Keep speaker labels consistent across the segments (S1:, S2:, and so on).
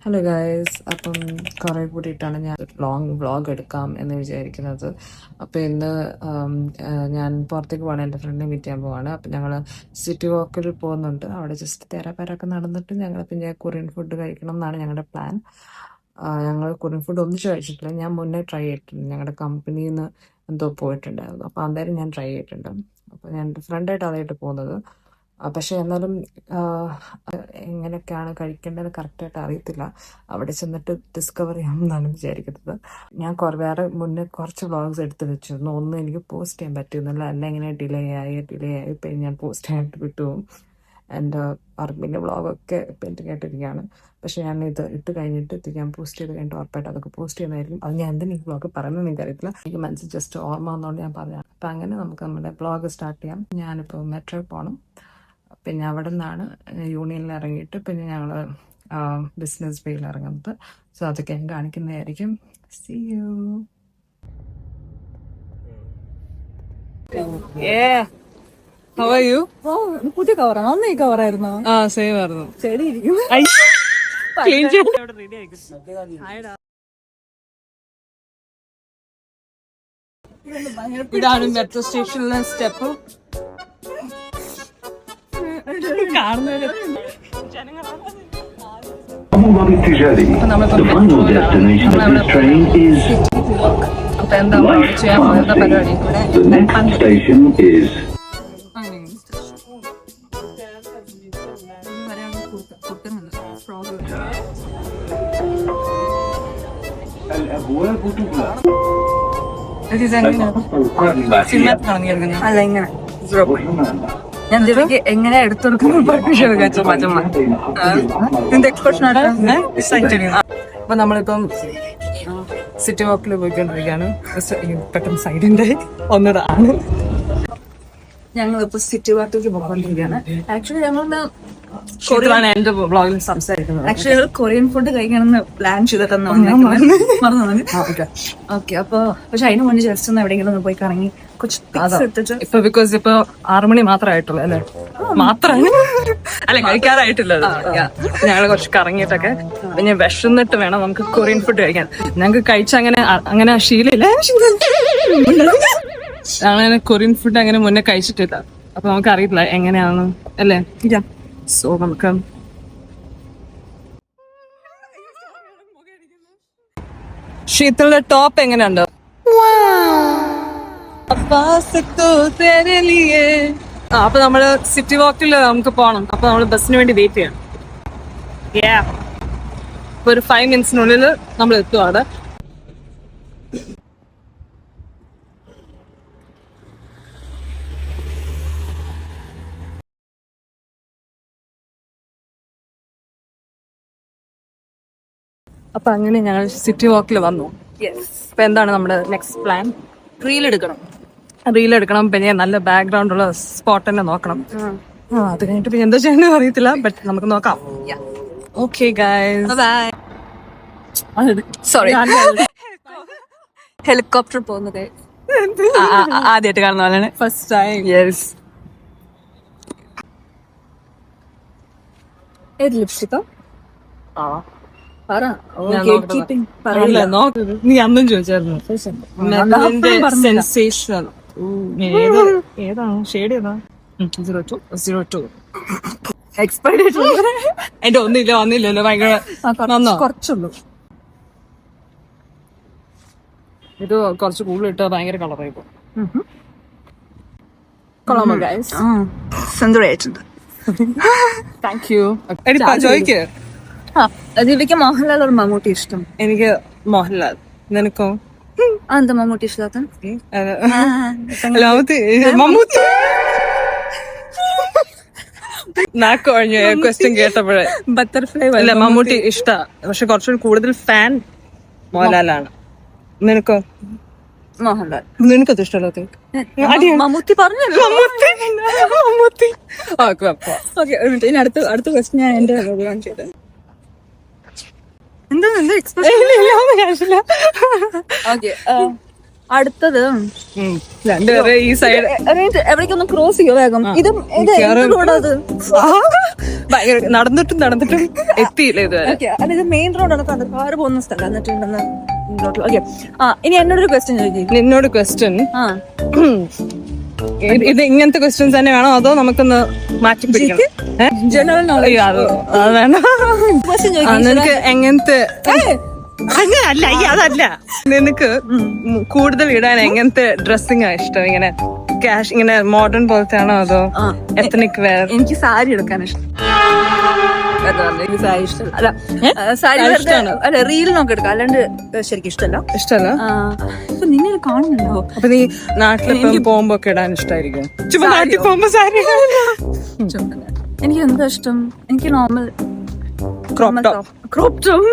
S1: Hello guys, അപ്പം കുറേ കൂടിയിട്ടാണ് ഞാൻ ലോങ് വ്ളോഗ് എടുക്കാം എന്ന് വിചാരിക്കുന്നത്. അപ്പോൾ ഇന്ന് ഞാൻ പുറത്തേക്ക് പോകണം, എൻ്റെ ഫ്രണ്ടിനെ മീറ്റ് ചെയ്യാൻ പോവാണ്. അപ്പം ഞങ്ങൾ സിറ്റി വാക്കിൽ പോകുന്നുണ്ട്. അവിടെ ജസ്റ്റ് തേരാപ്പാരൊക്കെ നടന്നിട്ട് ഞങ്ങൾ പിന്നെ കൊറിയൻ ഫുഡ് കഴിക്കണം എന്നാണ് ഞങ്ങളുടെ പ്ലാൻ. ഞങ്ങൾ കൊറിയൻ ഫുഡ് ഒന്നിച്ച് കഴിച്ചിട്ടില്ല. ഞാൻ മുന്നേ ട്രൈ ചെയ്തിട്ടുണ്ട്, ഞങ്ങളുടെ കമ്പനിയിൽ നിന്ന് എന്തോ പോയിട്ടുണ്ടായിരുന്നു. അപ്പോൾ അന്നേരം ഞാൻ ട്രൈ ചെയ്തിട്ടുണ്ട്. അപ്പോൾ ഞാൻ ഫ്രണ്ടായിട്ട് അതായിട്ട് പോകുന്നത്. പക്ഷേ എന്നാലും എങ്ങനെയൊക്കെയാണ് കഴിക്കേണ്ടത് കറക്റ്റായിട്ട് അറിയത്തില്ല. അവിടെ ചെന്നിട്ട് ഡിസ്കവർ ചെയ്യാമെന്നാണ് വിചാരിക്കുന്നത്. ഞാൻ വേറെ മുന്നേ കുറച്ച് വ്ളോഗ്സ് എടുത്ത് വെച്ചിരുന്നു. ഒന്നും എനിക്ക് പോസ്റ്റ് ചെയ്യാൻ പറ്റുന്നില്ല. എല്ലാം ഇങ്ങനെ ഡിലേ ആയി ഇപ്പം ഞാൻ പോസ്റ്റ് ചെയ്യാനായിട്ട് വിട്ടുപോകും. എൻ്റെ അർബിൻ്റെ വ്ളോഗൊക്കെ പെൻഡിങ് ആയിട്ടിരിക്കുകയാണ്. പക്ഷേ ഞാൻ ഇത് ഇട്ട് കഴിഞ്ഞിട്ട് ഞാൻ പോസ്റ്റ് ചെയ്ത് കഴിഞ്ഞിട്ട് ഉറപ്പായിട്ട് അതൊക്കെ പോസ്റ്റ് ചെയ്യുന്നതായിരിക്കും. അത് ഞാൻ എന്തിനും ഈ വ്ളോഗ് പറയുന്നത് എനിക്കറിയത്തില്ല. എനിക്ക് മനസ്സിൽ ജസ്റ്റ് ഓർമ്മ വന്നുകൊണ്ട് ഞാൻ പറഞ്ഞതാണ്. അപ്പം അങ്ങനെ നമുക്ക് നമ്മുടെ വ്ളോഗ് സ്റ്റാർട്ട് ചെയ്യാം. ഞാനിപ്പോൾ മെട്രോയിൽ പോകണം. പിന്നെ അവിടെ നിന്നാണ് യൂണിയനിൽ ഇറങ്ങിയിട്ട് പിന്നെ ഞങ്ങൾ ബിസിനസ് വേയിൽ ഇറങ്ങുന്നത്. സോ അതൊക്കെ ഞാൻ കാണിക്കുന്നതായിരിക്കും. See you.
S2: How are you?
S3: പുതിയ കവറാണ്. അന്ന് ഈ കവറായിരുന്നു.
S2: സെയിം ആയിരുന്നു.
S3: ചെടി ഇരിക്കുന്നു.
S2: ഇതാണ് മെട്രോ സ്റ്റേഷനിലെ സ്റ്റെപ്പ്. കാണുന്നവര് അപ്പൊ എന്താ ചെയ്യാൻ പോകുന്ന പരിപാടി?
S3: അല്ല ഇങ്ങനെ ഞാൻ ദിവക്ക് എങ്ങനെ എടുത്തെടുക്കുന്നു എക്സ്പ്രഷൻ.
S2: അപ്പൊ നമ്മളിപ്പം സിറ്റി വാക്കിൽ പോയിക്കൊണ്ടിരിക്കുകയാണ്. പെട്ടെന്ന് സൈഡിന്റെ ഒന്നതാണ്.
S3: ഞങ്ങളിപ്പോ സിറ്റി വാക്കിലേക്ക് പോയിക്കൊണ്ടിരിക്കുകയാണ്. ആക്ച്വലി ഞങ്ങളുടെ
S2: എന്റെ ബ്ലോഗിൽ സംസാരിക്കുന്നത്.
S3: ആക്ച്വലി ഞങ്ങൾ കൊറിയൻ ഫുഡ് കഴിക്കണമെന്ന് പ്ലാൻ ചെയ്തിട്ടെന്ന് ഓക്കെ. അപ്പൊ പക്ഷെ അതിന് മുന്നേ ജസ്റ്റ് ഒന്ന് എവിടെയെങ്കിലും ഒന്ന് പോയി കറങ്ങി
S2: ഇപ്പൊ ബിക്കോസ് ഇപ്പൊ 6 മണി മാത്രമായിട്ടുള്ളൂ അല്ലെ? മാത്രമാണ് അല്ലെ, കഴിക്കാറായിട്ടില്ല. ഞങ്ങള് കുറച്ച് കറങ്ങിയിട്ടൊക്കെ പിന്നെ വിശന്നിട്ട് വേണം നമുക്ക് കൊറിയൻ ഫുഡ് കഴിക്കാൻ. ഞങ്ങൾക്ക് കഴിച്ച അങ്ങനെ ശീലമില്ല. ഞങ്ങളങ്ങനെ കൊറിയൻ ഫുഡ് അങ്ങനെ മുന്നേ കഴിച്ചിട്ടില്ല. അപ്പൊ നമുക്ക് അറിയില്ല എങ്ങനെയാണ് അല്ലേ. സോ നമുക്ക് ശീതളുടെ ടോപ്പ് എങ്ങനെയുണ്ട്? അപ്പൊ നമ്മള് സിറ്റി വാക്കിൽ നമുക്ക് പോണം. അപ്പൊ നമ്മള് ബസ്സിന് വേണ്ടി വെയിറ്റ് ചെയ്യണം. ഇപ്പൊ ഒരു 5 മിനിറ്റ്സിനുള്ളിൽ നമ്മൾ എത്തും അവിടെ. അപ്പൊ അങ്ങനെ ഞങ്ങൾ സിറ്റി വാക്കിൽ വന്നു. അപ്പൊ എന്താണ് നമ്മുടെ നെക്സ്റ്റ് പ്ലാൻ? റീൽ എടുക്കണം. പിന്നെ നല്ല ബാക്ക്ഗ്രൗണ്ട് ഉള്ള സ്പോട്ട് തന്നെ നോക്കണം. അത് കഴിഞ്ഞിട്ട് പിന്നെ എന്താ ചെയ്യണമെന്ന് അറിയത്തില്ല. ബട്ട് നമുക്ക് നോക്കാം. Okay guys,
S3: sorry. ഹെലികോപ്റ്റർ പോകുന്നത്
S2: ആദ്യമായിട്ട് കാണുന്ന പോലെയാണ്. First time. യെസ്.
S3: ഏത് ലിപ്സ്റ്റിക്കാ?
S2: നീ അന്നും ചോദിച്ചായിരുന്നു. സെൻസേഷൻ ഏതാണ് ഷെയ്ഡ്? ഏതാ? 02 എക്സ്പയർഡ്. എന്റെ വന്നില്ലല്ലോ. ഭയങ്കര കുറച്ചുള്ളൂ. ഇത് കുറച്ച് കൂടുതലിട്ട് ഭയങ്കര കളറായി പോകും. കൊള്ളാമോ ഗൈസ്?
S3: സുന്ദരമായിട്ടുണ്ട്.
S2: Thank you. ചോദിക്ക്.
S3: ദീപിക്ക് മോഹൻലാൽ ഒരു മമ്മൂട്ടി ഇഷ്ടം?
S2: എനിക്ക് മോഹൻലാൽ. നിനക്കോ?
S3: എന്താ മമ്മൂട്ടി ഇഷ്ടം?
S2: മമ്മൂട്ടി. നാക്കൊഴിഞ്ഞ ക്വസ്റ്റ്യൻ കേട്ടപ്പോഴേ ബട്ടർഫ്ലൈ. അല്ല, മമ്മൂട്ടി ഇഷ്ട, പക്ഷെ കുറച്ചുകൂടി കൂടുതൽ ഫാൻ മോഹൻലാലാണ്. നിനക്കോ?
S3: മോഹൻലാൽ.
S2: നിനക്കത് ഇഷ്ടമല്ലാത്ത?
S3: മമ്മൂട്ടി പറഞ്ഞല്ലോ.
S2: മമ്മൂട്ടി.
S3: ഓക്കെ, ഇനി അടുത്ത ക്വസ്റ്റ്യൻ ഞാൻ എന്റെ ചെയ്തത്. അടുത്തത്
S2: രണ്ടുപേരെ ഈ സൈഡ്
S3: എവിടേക്കൊന്ന് ക്രോസ് ചെയ്യോ വേഗം. ഇത്
S2: നടന്നിട്ടും എത്തിയില്ല ഇതുവരെ.
S3: ഓക്കെ, അല്ല ഇത് മെയിൻ റോഡാണ്, കാറ് പോകുന്ന സ്ഥലം. എന്നിട്ടുണ്ടെന്ന് ഓക്കെ. ആ, ഇനി എന്നോടൊരു ക്വസ്റ്റ്യൻ ചോദിക്കും.
S2: നിന്നോട് ക്വസ്റ്റ്യൻ,
S3: ആ,
S2: ഇത് ഇങ്ങനത്തെ ക്വസ്റ്റ്യൻസ് തന്നെ വേണോ അതോ നമുക്കൊന്ന് മാറ്റി പിടിക്കണം?
S3: ജനറൽ നോളജ്
S2: അത് വേണ്ട.
S3: ക്വസ്റ്റ്യൻ
S2: ആ,
S3: ചോദിക്കും.
S2: നിനക്ക് എങ്ങനത്തെ അങ്ങനല്ല, അതല്ല, നിനക്ക് കൂടുതൽ ഇടാൻ എങ്ങനത്തെ ഡ്രസ്സിംഗ് ഇഷ്ടം? ഇങ്ങനെ ക്യാഷ്, ഇങ്ങനെ മോഡേൺ പോലത്തെ ആണോ അതോ എത്നിക് വെയർ?
S3: എനിക്ക് സാരി എടുക്കാൻ ഇഷ്ടം. എനിക്ക് സാരി ഇഷ്ടമല്ല. അല്ല, സാരി അല്ല, റീലിനൊക്കെ എടുക്കാം, അല്ലാണ്ട് ശരിക്കും ഇഷ്ടമല്ല.
S2: ഇഷ്ടമല്ല?
S3: അപ്പൊ നിന്നെ കാണുന്നുണ്ടോ?
S2: അപ്പൊ നീ നാട്ടിൽ പോകുമ്പോ ഒക്കെ ഇടാൻ ഇഷ്ടമായിരിക്കും. ചുമ്മാ നാട്ടിൽ പോകുമ്പോ സാരി.
S3: എനിക്ക് എന്താ ഇഷ്ടം? എനിക്ക് normal
S2: crop top.
S3: Crop top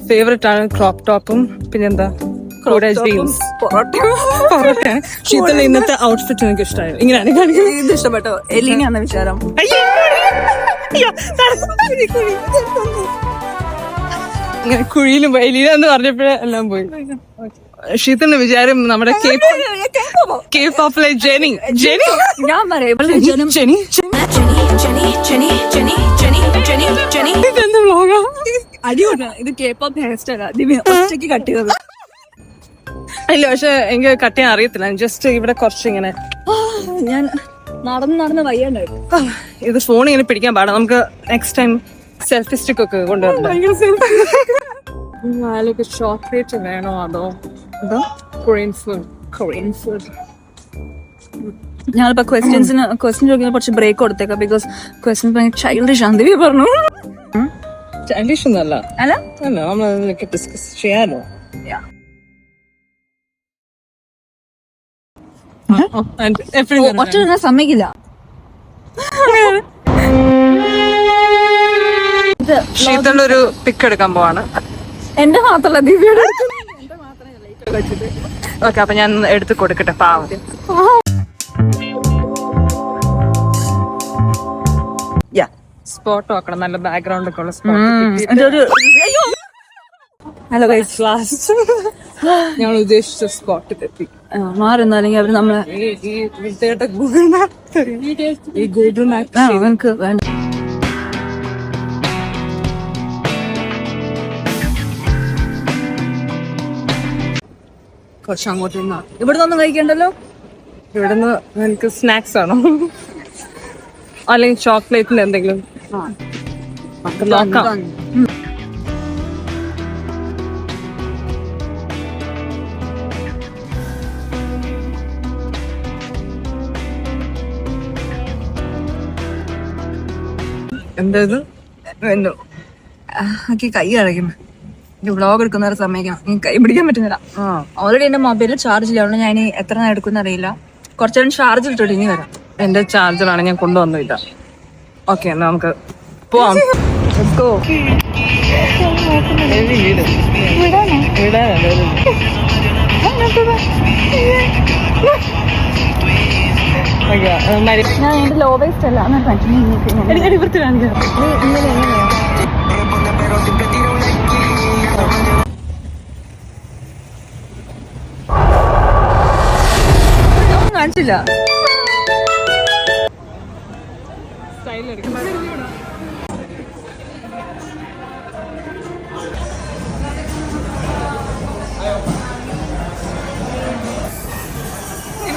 S2: favourite ആണ് ക്രോപ്പ് ടോപ്പും. പിന്നെന്താ, ജീൻസ്. പൊറോട്ട. ശീതള ഇന്നത്തെ ഔട്ട്ഫിറ്റ് എനിക്ക് ഇഷ്ടമായി. ഇങ്ങനെയാണ് കാണിക്കുന്നത്.
S3: ഇത് ഇഷ്ടപ്പെട്ടോ? എലീനാന്ന് വിചാരം.
S2: ഇങ്ങനെ കുഴിയിലും എലിയെന്ന് പറഞ്ഞപ്പോഴേ എല്ലാം പോയി. ശീതളിന്റെ വിചാരം നമ്മുടെ K-popലെ ജെനി.
S3: ഞാൻ പറയാം അടിയോട്ടാ. ഇത് K-pop ഹെയർ സ്റ്റൈലാ. ഒറ്റയ്ക്ക് കട്ട് ചെയ്തത്.
S2: ഇല്ല, പക്ഷെ എനിക്ക് കട്ട് ചെയ്യാൻ അറിയത്തില്ല. ജസ്റ്റ് ഇവിടെ കുറച്ച് ഇങ്ങനെ
S3: ഞാൻ നടന്ന് വയ്യാണ്ടായിരുന്നു.
S2: ഇത് ഫോൺ ഇങ്ങനെ പിടിക്കാൻ പാടാ. നമുക്ക് നെക്സ്റ്റ് ടൈം സെൽഫി സ്റ്റിക്ക് ഒക്കെ കൊണ്ടുവരണം. ചോക്ലേറ്റ് വേണോ അതോ കൊറിയൻ ഫുഡ്?
S3: ഞാനിപ്പോ ക്വസ്റ്റ്യൻ ചോദിക്കുന്ന കുറച്ച് ബ്രേക്ക് കൊടുത്തേക്കാം. ബിക്കോസ് ക്വസ്റ്റ്യൻ ഭയങ്കര ചൈൽഡിഷ് ആണ്. ദിവ്യ പറഞ്ഞു.
S2: ചൈൽഡിഷ് ഒന്നല്ല,
S3: അല്ല
S2: അല്ല, നമ്മളതൊക്കെ ഡിസ്കസ് ചെയ്യാനോ?
S3: ഒറ്റ സമ്മതിക്കില്ല.
S2: ശീതളൊരു പിക്ക് എടുക്കാൻ പോവാണ്.
S3: എന്റെ മാത്രല്ല, ദിവ്യയുടെ.
S2: ഓക്കെ, അപ്പൊ ഞാൻ എടുത്ത് കൊടുക്കട്ടെ. പാവം. സ്പോട്ട് നോക്കണം, നല്ല ബാക്ക്ഗ്രൗണ്ട് ഒക്കെ ഉള്ള സ്പോട്ട്.
S3: ഹലോ ഗൈസ്,
S2: ക്ലാസ് ഞങ്ങൾ ഉദ്ദേശിച്ച സ്പോട്ടിൽ എത്തി.
S3: മാറുന്നു, അല്ലെങ്കിൽ അവര് നമ്മളെ
S2: ഗൂഗിൾ മാപ്പ്
S3: നമുക്ക് വേണ്ട. കുറച്ച് അങ്ങോട്ട് നിന്നാ. ഇവിടുന്ന് ഒന്നും കഴിക്കണ്ടല്ലോ.
S2: ഇവിടുന്ന് എനിക്ക് സ്നാക്സ് ആണോ അല്ലെങ്കിൽ ചോക്ലേറ്റിന്റെ എന്തെങ്കിലും നോക്കാം. എന്താ ഇത്?
S3: എനിക്ക് കൈ അടയ്ക്കുന്നു. വ്ളോഗ് എടുക്കുന്ന സമയം എനിക്ക് കൈ പിടിക്കാൻ പറ്റുന്നില്ല. ഓൾറെഡി എന്റെ മൊബൈലിൽ ചാർജ് ഇല്ലാണ്ട് ഞാൻ ഇനി എത്ര നേരം എടുക്കുന്ന അറിയില്ല. കുറച്ചു നേരം ചാർജ് ഇട്ടിട്ട് ഇനി വരാം.
S2: എന്റെ ചാർജറാണ്, ഞാൻ കൊണ്ടുവന്നില്ല. ഓക്കെ, എന്നാ നമുക്ക് പോവാം.
S3: ഞാൻ എന്റെ ലോ വേസ്റ്റ് അല്ല കാണിച്ചില്ല.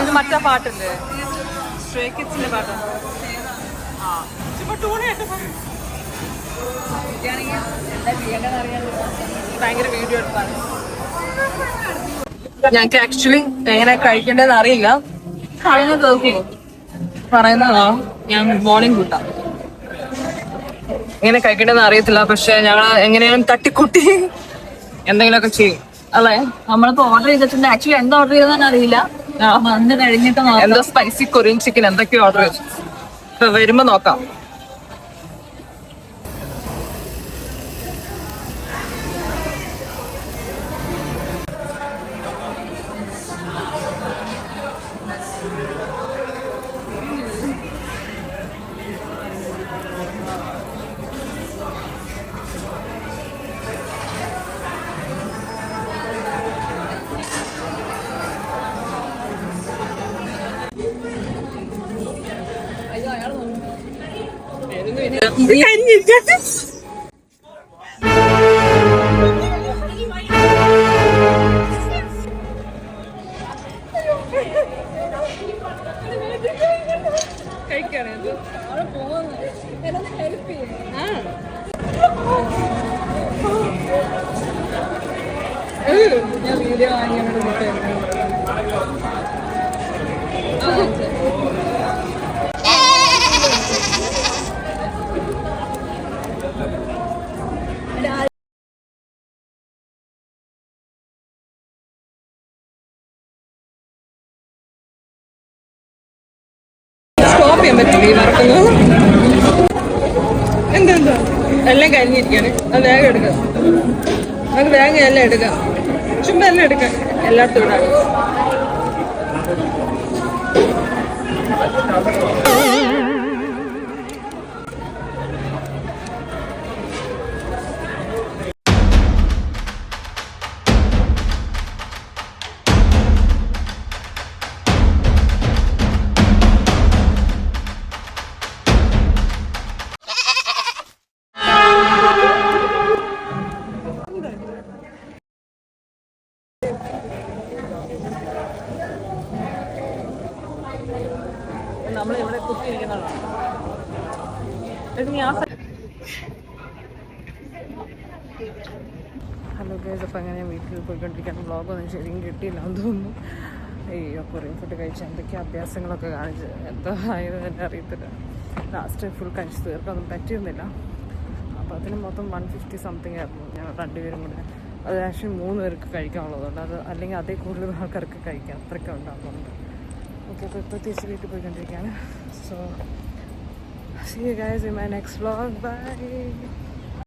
S2: ഇത് മറ്റേ പാട്ടില്ലേ, സ്ട്രേ കിഡ്സിന്റെ പാട്ട്. ഭയങ്കര വീഡിയോ എടുത്താണ്. ഞങ്ങക്ക് ആക്ച്വലി എങ്ങനെ കഴിക്കേണ്ടതെന്ന് അറിയില്ല. പറയുന്നതാ, ഞാൻ മോർണിംഗ് കൂട്ടാം. എങ്ങനെ കഴിക്കേണ്ടതെന്ന് അറിയത്തില്ല, പക്ഷെ ഞങ്ങൾ എങ്ങനെയും തട്ടിക്കൂട്ടി എന്തെങ്കിലുമൊക്കെ ചെയ്യും അല്ലേ.
S3: നമ്മളിപ്പോ ഓർഡർ ചെയ്തിട്ടുണ്ട്. ആക്ച്വലി എന്താ ഓർഡർ ചെയ്തതെന്ന് അറിയില്ല. വന്ന് കഴിഞ്ഞിട്ട്
S2: എന്തോ സ്പൈസി കൊറിയൻ ചിക്കൻ എന്തൊക്കെയോ ഓർഡർ ചെയ്തു. ഇപ്പൊ വരുമ്പോ നോക്കാം. ഞാൻ വീഡിയോ വാങ്ങി അങ്ങോട്ട് സ്റ്റോപ്പ് ചെയ്യാൻ പറ്റില്ല ഈ വറക്കുന്നത്. എന്താ എല്ലാം കഴിഞ്ഞിരിക്കാണ്. അത് വേഗം എടുക്കാം, നമുക്ക് വേഗം എല്ലാം എടുക്കാം, ചുമ്മാ എല്ലാം എടുക്കാം, എല്ലായിടത്തും ഇടാം. നമ്മളിവിടെ കുത്തിയിരിക്കുന്നതാണ്. ഹലോ ഗൈസ്, അപ്പോൾ അങ്ങനെ ഞാൻ വീട്ടിൽ പോയിക്കൊണ്ടിരിക്കുകയാണ്. വ്ളോഗൊന്നും ശരിക്കും കിട്ടിയില്ല എന്ന് തോന്നുന്നു. അയ്യോ, കുറേ ഫുഡ് കഴിച്ച് എന്തൊക്കെ അഭ്യാസങ്ങളൊക്കെ കാണിച്ച് എന്തോ ആയത് തന്നെ അറിയത്തില്ല. ലാസ്റ്റ് ഫുൾ കഴിച്ച് തീർക്കൊന്നും പറ്റിയിരുന്നില്ല. അപ്പോൾ അതിന് മൊത്തം 150 സംതിങ് ആയിരുന്നു ഞങ്ങൾ രണ്ടുപേരും കൂടെ. അത് ആക്ച്വലി 3 പേർക്ക് കഴിക്കാനുള്ളതുകൊണ്ട് അത് അല്ലെങ്കിൽ അതേ കൂടുതൽ ആൾക്കാർക്ക് കഴിക്കാം, അത്രയ്ക്ക് ഉണ്ടാകുന്നുണ്ട്. ഓക്കെ, അപ്പോൾ ഇപ്പോൾ തിരിച്ച് വീട്ടിൽ പോയിക്കൊണ്ടിരിക്കുകയാണ്. So see you guys in my next vlog. Bye.